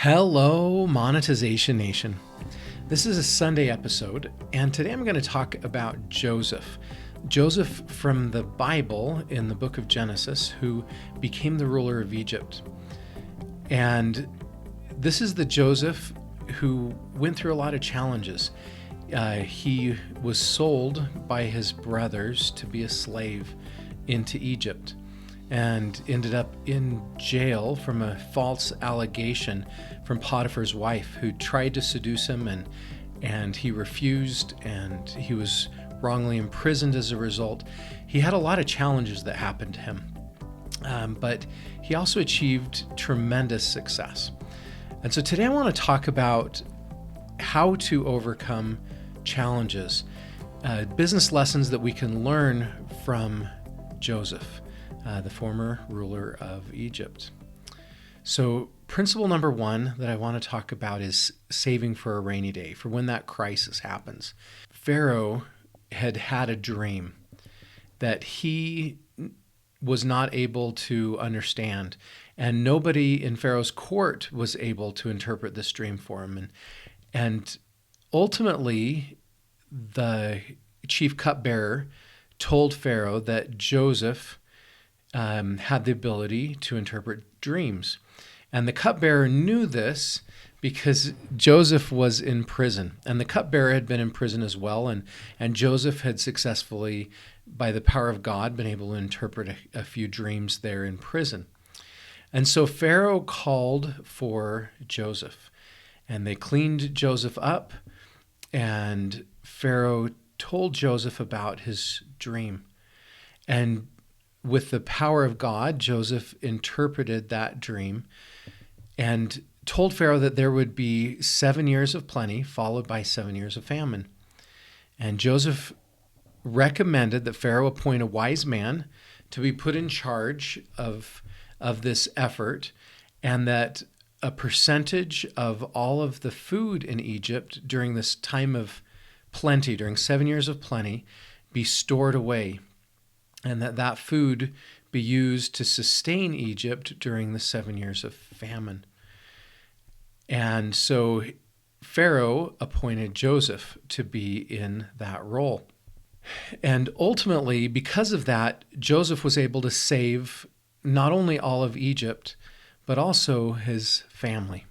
Hello, Monetization Nation. This is a Sunday episode, and today I'm going to talk about Joseph. Joseph from the Bible in the book of Genesis, who became the ruler of Egypt. And this is the Joseph who went through a lot of challenges. He was sold by his brothers to be a slave into Egypt, and ended up in jail from a false allegation from Potiphar's wife, who tried to seduce him, and he refused, and he was wrongly imprisoned as a result. He had a lot of challenges that happened to him, but he also achieved tremendous success. And so today I want to talk about how to overcome challenges, business lessons that we can learn from Joseph, the former ruler of Egypt. So principle number one that I want to talk about is saving for a rainy day, for when that crisis happens. Pharaoh had a dream that he was not able to understand, and nobody in Pharaoh's court was able to interpret this dream for him. And ultimately, the chief cupbearer told Pharaoh that Joseph had the ability to interpret dreams. And the cupbearer knew this because Joseph was in prison. And the cupbearer had been in prison as well. And Joseph had successfully, by the power of God, been able to interpret a few dreams there in prison. And so Pharaoh called for Joseph. And they cleaned Joseph up. And Pharaoh told Joseph about his dream. And with the power of God, Joseph interpreted that dream and told Pharaoh that there would be 7 years of plenty followed by 7 years of famine. And Joseph recommended that Pharaoh appoint a wise man to be put in charge of this effort, and that a percentage of all of the food in Egypt during this time of plenty, during 7 years of plenty, be stored away, and that food be used to sustain Egypt during the 7 years of famine. And so Pharaoh appointed Joseph to be in that role. And ultimately, because of that, Joseph was able to save not only all of Egypt, but also his family.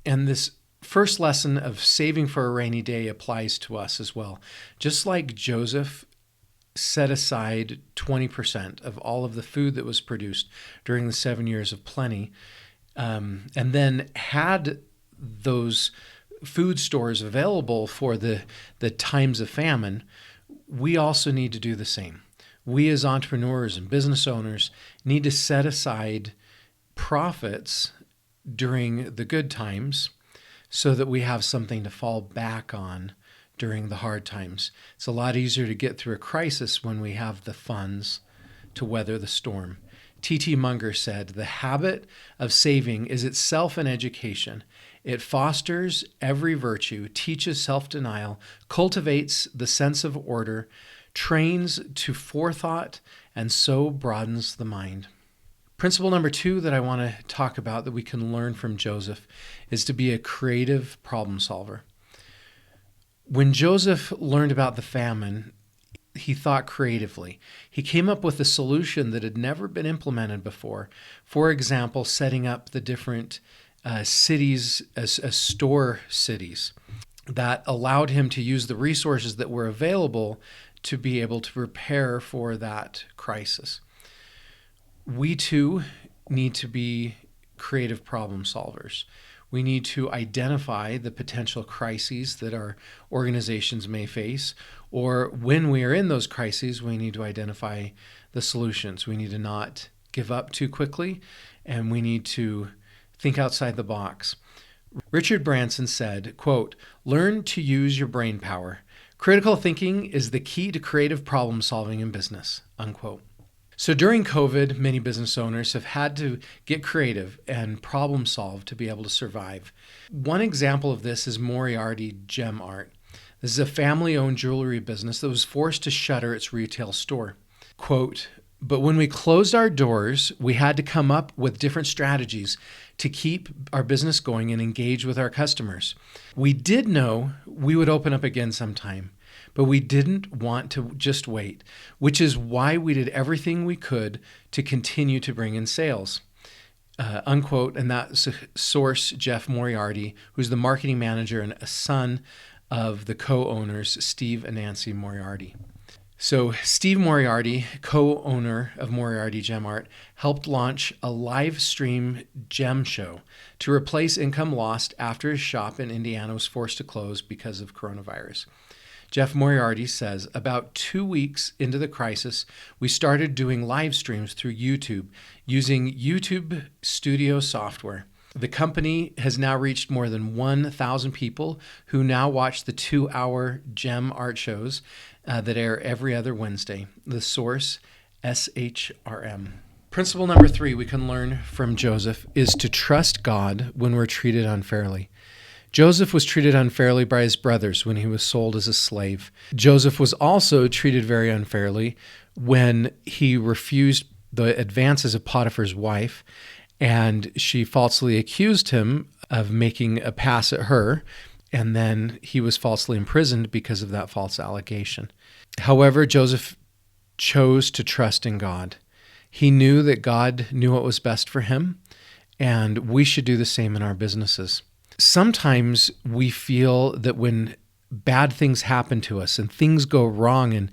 And this first lesson of saving for a rainy day applies to us as well. Just like Joseph set aside 20% of all of the food that was produced during the 7 years of plenty, and then had those food stores available for the times of famine, we also need to do the same. We as entrepreneurs and business owners need to set aside profits during the good times so that we have something to fall back on during the hard times. It's a lot easier to get through a crisis when we have the funds to weather the storm. T.T. Munger said, "The habit of saving is itself an education. It fosters every virtue, teaches self-denial, cultivates the sense of order, trains to forethought, and so broadens the mind." Principle number two that I want to talk about that we can learn from Joseph is to be a creative problem solver. When Joseph learned about the famine, he thought creatively. He came up with a solution that had never been implemented before. For example, setting up the different cities as store cities that allowed him to use the resources that were available to be able to prepare for that crisis. We too need to be creative problem solvers. We need to identify the potential crises that our organizations may face, or when we are in those crises, we need to identify the solutions. We need to not give up too quickly, and we need to think outside the box. Richard Branson said, quote, "Learn to use your brain power. Critical thinking is the key to creative problem solving in business," unquote. So during COVID, many business owners have had to get creative and problem solve to be able to survive. One example of this is Moriarty Gem Art. This is a family-owned jewelry business that was forced to shutter its retail store. Quote, But when we closed our doors, we had to come up with different strategies to keep our business going and engage with our customers. We did know we would open up again sometime, but we didn't want to just wait, which is why we did everything we could to continue to bring in sales. Unquote. And that source, Jeff Moriarty, who's the marketing manager and a son of the co-owners, Steve and Nancy Moriarty. So Steve Moriarty, co-owner of Moriarty Gem Art, helped launch a live stream gem show to replace income lost after his shop in Indiana was forced to close because of coronavirus. Jeff Moriarty says, about 2 weeks into the crisis, we started doing live streams through YouTube using YouTube Studio software. The company has now reached more than 1,000 people who now watch the 2-hour gem art shows that air every other Wednesday. The source, SHRM. Principle number 3 we can learn from Joseph is to trust God when we're treated unfairly. Joseph was treated unfairly by his brothers when he was sold as a slave. Joseph was also treated very unfairly when he refused the advances of Potiphar's wife, and she falsely accused him of making a pass at her, and then he was falsely imprisoned because of that false allegation. However, Joseph chose to trust in God. He knew that God knew what was best for him, and we should do the same in our businesses. Sometimes we feel that when bad things happen to us and things go wrong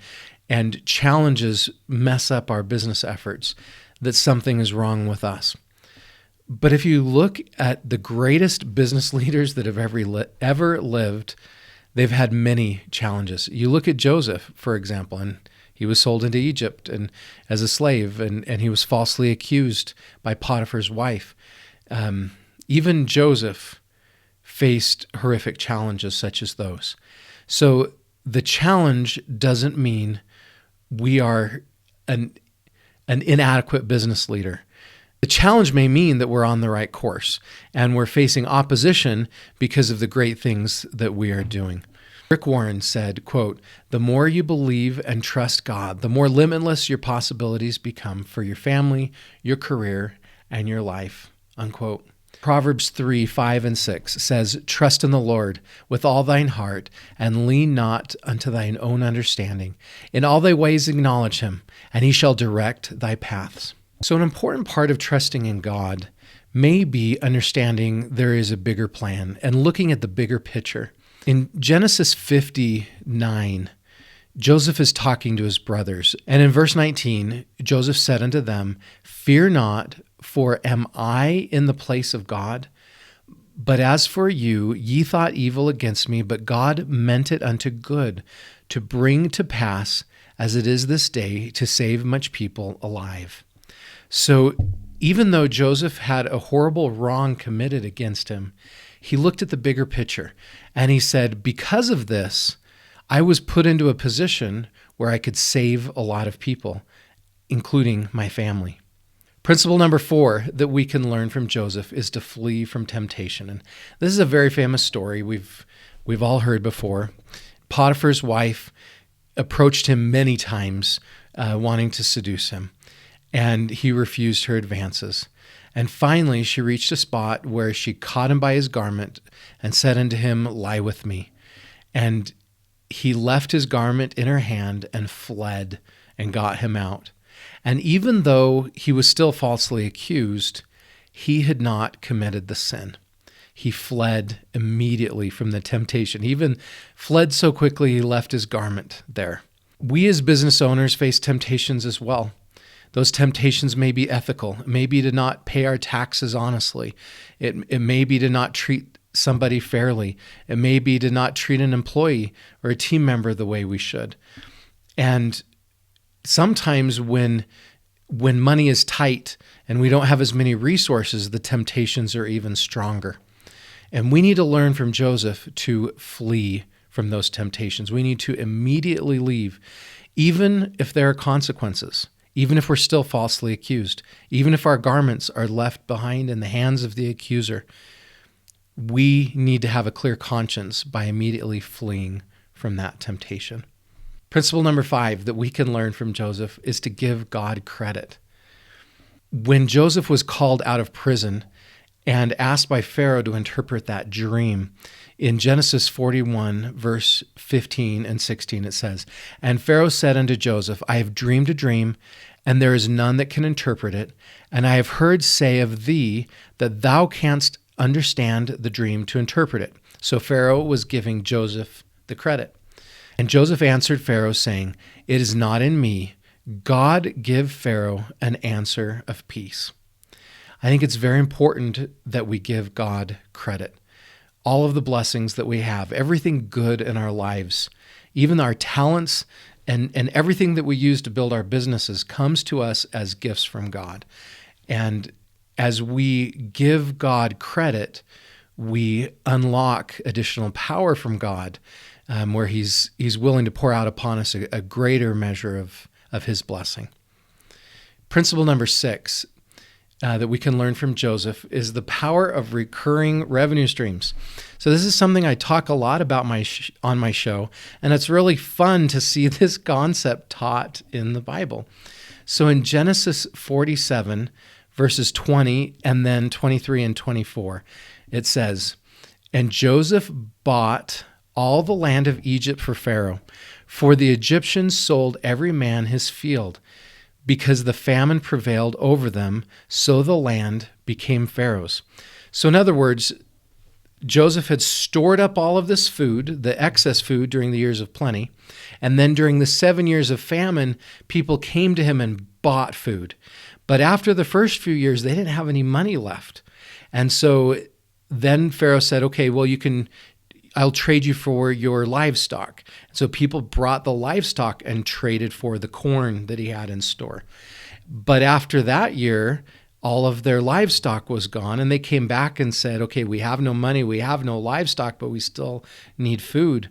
and challenges mess up our business efforts, that something is wrong with us. But if you look at the greatest business leaders that have ever lived, they've had many challenges. You look at Joseph, for example, and he was sold into Egypt and as a slave, and he was falsely accused by Potiphar's wife. Even Joseph faced horrific challenges such as those. So the challenge doesn't mean we are an inadequate business leader. The challenge may mean that we're on the right course and we're facing opposition because of the great things that we are doing. Rick Warren said, quote, "The more you believe and trust God, the more limitless your possibilities become for your family, your career, and your life," unquote. Proverbs 3:5-6 says, "Trust in the Lord with all thine heart, and lean not unto thine own understanding. In all thy ways acknowledge him, and he shall direct thy paths." So an important part of trusting in God may be understanding there is a bigger plan and looking at the bigger picture. In Genesis 59, Joseph is talking to his brothers, and in verse 19, Joseph said unto them, "Fear not, for am I in the place of God? But as for you, ye thought evil against me, but God meant it unto good, to bring to pass, as it is this day, to save much people alive." So even though Joseph had a horrible wrong committed against him, he looked at the bigger picture, and he said, because of this, I was put into a position where I could save a lot of people, including my family. Principle number 4 that we can learn from Joseph is to flee from temptation. And this is a very famous story we've all heard before. Potiphar's wife approached him many times wanting to seduce him, and he refused her advances. And finally she reached a spot where she caught him by his garment and said unto him, "Lie with me." And he left his garment in her hand and fled and got him out. And even though he was still falsely accused, he had not committed the sin. He fled immediately from the temptation. He even fled so quickly he left his garment there. We as business owners face temptations as well. Those temptations may be ethical. It may be to not pay our taxes honestly. It may be to not treat somebody fairly. It may be to not treat an employee or a team member the way we should. And sometimes when money is tight and we don't have as many resources, the temptations are even stronger. And we need to learn from Joseph to flee from those temptations. We need to immediately leave, even if there are consequences, even if we're still falsely accused, even if our garments are left behind in the hands of the accuser. We need to have a clear conscience by immediately fleeing from that temptation. Principle number 5 that we can learn from Joseph is to give God credit. When Joseph was called out of prison and asked by Pharaoh to interpret that dream. In Genesis 41, verse 15 and 16, it says, "And Pharaoh said unto Joseph, I have dreamed a dream, and there is none that can interpret it. And I have heard say of thee that thou canst understand the dream to interpret it." So Pharaoh was giving Joseph the credit. And Joseph answered Pharaoh, saying, "It is not in me. God give Pharaoh an answer of peace." I think it's very important that we give God credit. All of the blessings that we have, everything good in our lives, even our talents and everything that we use to build our businesses comes to us as gifts from God. And as we give God credit, we unlock additional power from God, where He's willing to pour out upon us a greater measure of His blessing. Principle number 6 that we can learn from Joseph is the power of recurring revenue streams. So this is something I talk a lot about on my show, and it's really fun to see this concept taught in the Bible. So in Genesis 47, verses 20 and then 23 and 24, it says, "And Joseph bought all the land of Egypt for Pharaoh, for the Egyptians sold every man his field, because the famine prevailed over them, so the land became Pharaoh's." So in other words, Joseph had stored up all of this food, the excess food, during the years of plenty. And then during the 7 years of famine, people came to him and bought food. But after the first few years, they didn't have any money left. And so then Pharaoh said, "Okay, well, I'll trade you for your livestock." So people brought the livestock and traded for the corn that he had in store. But after that year, all of their livestock was gone, and they came back and said, "Okay, we have no money, we have no livestock, but we still need food."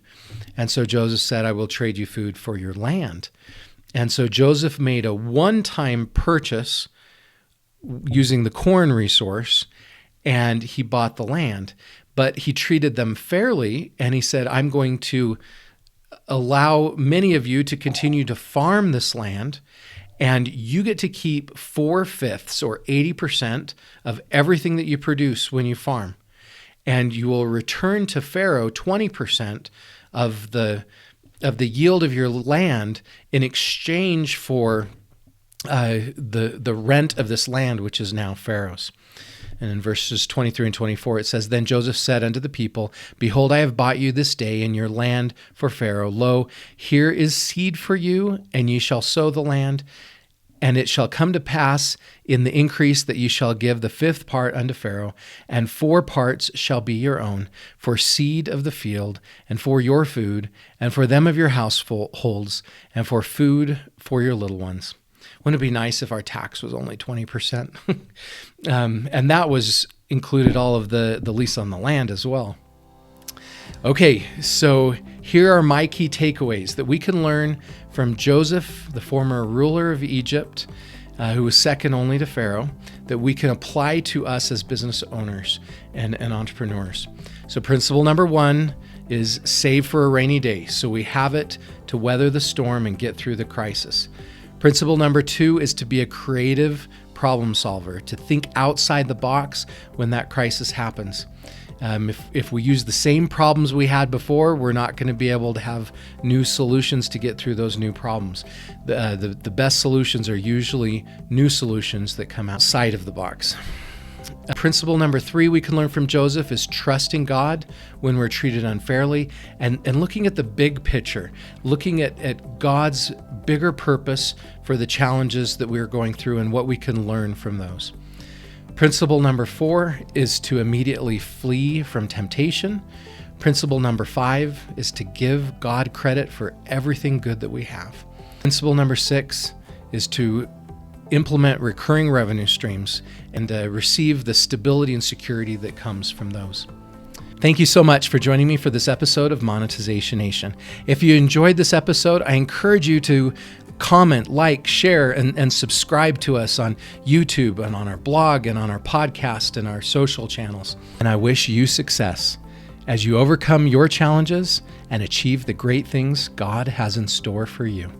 And so Joseph said, "I will trade you food for your land." And so Joseph made a one-time purchase using the corn resource, and he bought the land. But he treated them fairly, and he said, "I'm going to allow many of you to continue to farm this land, and you get to keep 4/5 or 80% of everything that you produce when you farm. And you will return to Pharaoh 20% of the yield of your land in exchange for the rent of this land, which is now Pharaoh's." And in verses 23 and 24, it says, "Then Joseph said unto the people, Behold, I have bought you this day in your land for Pharaoh. Lo, here is seed for you, and ye shall sow the land. And it shall come to pass in the increase that ye shall give the 5th part unto Pharaoh, and 4 parts shall be your own, for seed of the field, and for your food, and for them of your households, and for food for your little ones." Wouldn't it be nice if our tax was only 20%? And that included all of the lease on the land as well. Okay, so here are my key takeaways that we can learn from Joseph, the former ruler of Egypt, who was second only to Pharaoh, that we can apply to us as business owners and entrepreneurs. So principle number 1 is save for a rainy day, so we have it to weather the storm and get through the crisis. Principle number 2 is to be a creative problem solver, to think outside the box when that crisis happens. If we use the same problems we had before, we're not going to be able to have new solutions to get through those new problems. The best solutions are usually new solutions that come outside of the box. Principle number 3 we can learn from Joseph is trusting God when we're treated unfairly and looking at the big picture, looking at God's bigger purpose for the challenges that we're going through and what we can learn from those. Principle number 4 is to immediately flee from temptation. Principle number 5 is to give God credit for everything good that we have. Principle number 6 is to implement recurring revenue streams and receive the stability and security that comes from those. Thank you so much for joining me for this episode of Monetization Nation. If you enjoyed this episode, I encourage you to comment, like, share, and subscribe to us on YouTube and on our blog and on our podcast and our social channels. And I wish you success as you overcome your challenges and achieve the great things God has in store for you.